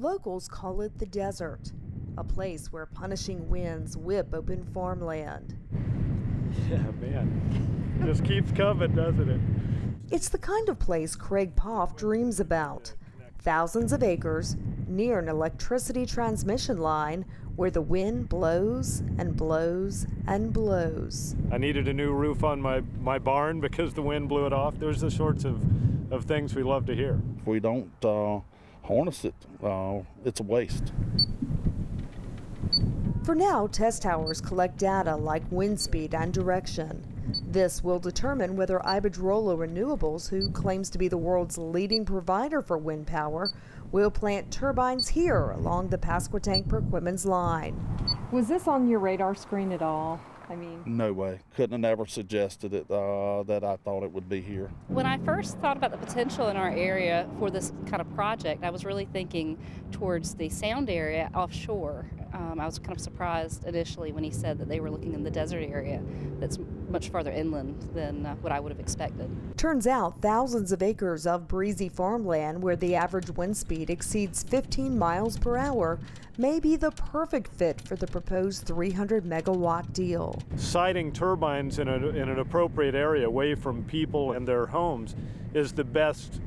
Locals call it the desert, a place where punishing winds whip open farmland. Yeah, man. It just keeps coming, doesn't it? It's the kind of place Craig Poff dreams about. Thousands of acres near an electricity transmission line where the wind blows and blows and blows. I needed a new roof on my barn because the wind blew it off. Those are the sorts of things we love to hear. If we don't harness it, it's a waste. For now, test towers collect data like wind speed and direction. This will determine whether Iberdrola Renewables, who claims to be the world's leading provider for wind power, will plant turbines here along the Pasquotank-Perquimans line. Was this on your radar screen at all? No way. Couldn't have never suggested it that I thought it would be here. When I first thought about the potential in our area for this kind of project, I was really thinking towards the sound area offshore. I was kind of surprised initially when he said that they were looking in the desert area that's much farther inland than what I would have expected. Turns out thousands of acres of breezy farmland where the average wind speed exceeds 15 miles per hour may be the perfect fit for the proposed 300 megawatt deal. Siting turbines in an appropriate area away from people and their homes is the best,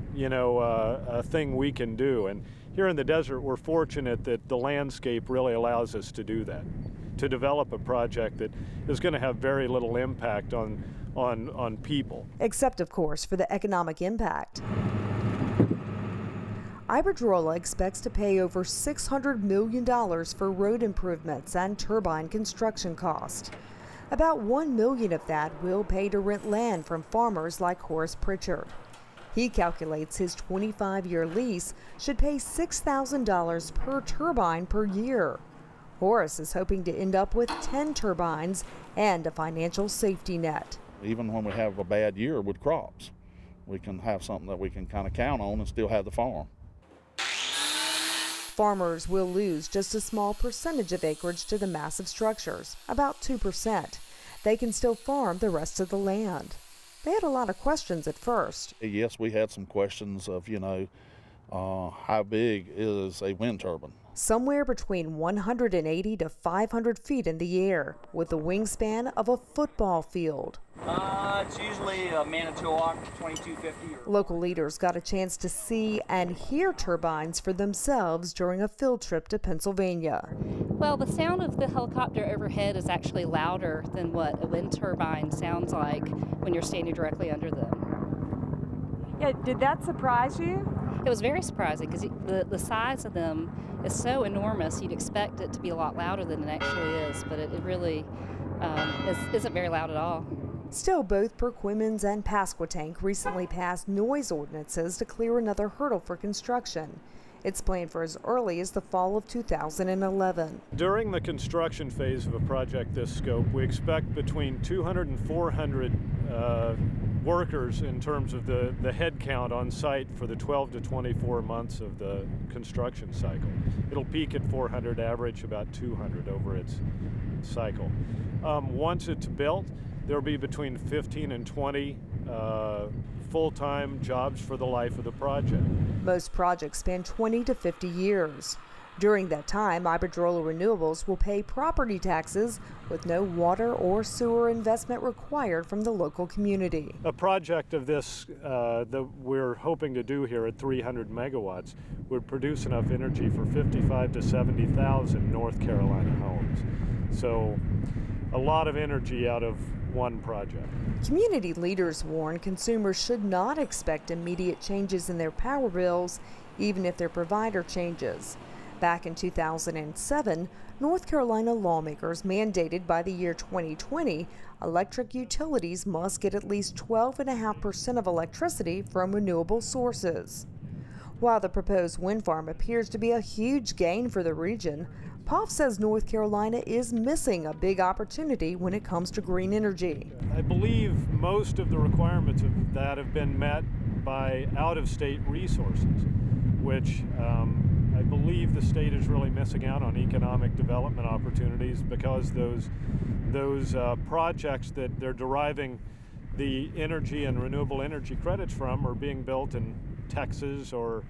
thing we can do. And here in the desert, we're fortunate that the landscape really allows us to do that, to develop a project that is going to have very little impact on people. Except, of course, for the economic impact. Iberdrola expects to pay over $600 million for road improvements and turbine construction costs. About $1 million of that will pay to rent land from farmers like Horace Pritchard. He calculates his 25-year lease should pay $6,000 per turbine per year. Horace is hoping to end up with 10 turbines and a financial safety net. Even when we have a bad year with crops, we can have something that we can kind of count on and still have the farm. Farmers will lose just a small percentage of acreage to the massive structures, about 2%. They can still farm the rest of the land. They had a lot of questions at first. Yes, we had some questions of, how big is a wind turbine? Somewhere between 180 to 500 feet in the air, with the wingspan of a football field. It's usually a Manitowoc 2250. Local leaders got a chance to see and hear turbines for themselves during a field trip to Pennsylvania. Well, the sound of the helicopter overhead is actually louder than what a wind turbine sounds like when you're standing directly under them. Yeah, did that surprise you? It was very surprising because the size of them is so enormous. You'd expect it to be a lot louder than it actually is, but it really isn't very loud at all. Still, both Perquimans and Pasquotank recently passed noise ordinances to clear another hurdle for construction. It's planned for as early as the fall of 2011. During the construction phase of a project this scope, we expect between 200 and 400 workers in terms of the head count on site for the 12 to 24 months of the construction cycle. It'll peak at 400, average about 200 over its cycle. Once it's built, there'll be between 15 and 20 full-time jobs for the life of the project. Most projects span 20 to 50 years. During that time, Iberdrola Renewables will pay property taxes with no water or sewer investment required from the local community. A project of this that we're hoping to do here at 300 megawatts would produce enough energy for 55 to 70,000 North Carolina homes. So a lot of energy out of one project. Community leaders warn consumers should not expect immediate changes in their power bills, even if their provider changes. Back in 2007, North Carolina lawmakers mandated by the year 2020, electric utilities must get at least 12.5% of electricity from renewable sources. While the proposed wind farm appears to be a huge gain for the region, Poff says North Carolina is missing a big opportunity when it comes to green energy. I believe most of the requirements of that have been met by out-of-state resources, which I believe the state is really missing out on economic development opportunities because those projects that they're deriving the energy and renewable energy credits from are being built in Texas or,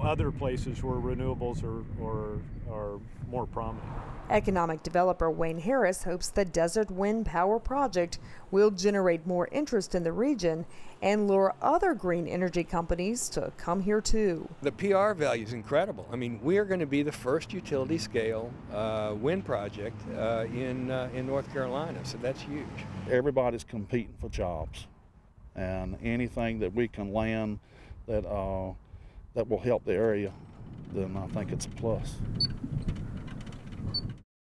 other places where renewables are more prominent. Economic developer Wayne Harris hopes the Desert Wind Power Project will generate more interest in the region and lure other green energy companies to come here too. The PR value is incredible. I mean, we are going to be the first utility scale wind project in North Carolina, so that's huge. Everybody's competing for jobs, and anything that we can land that will help the area, then I think it's a plus.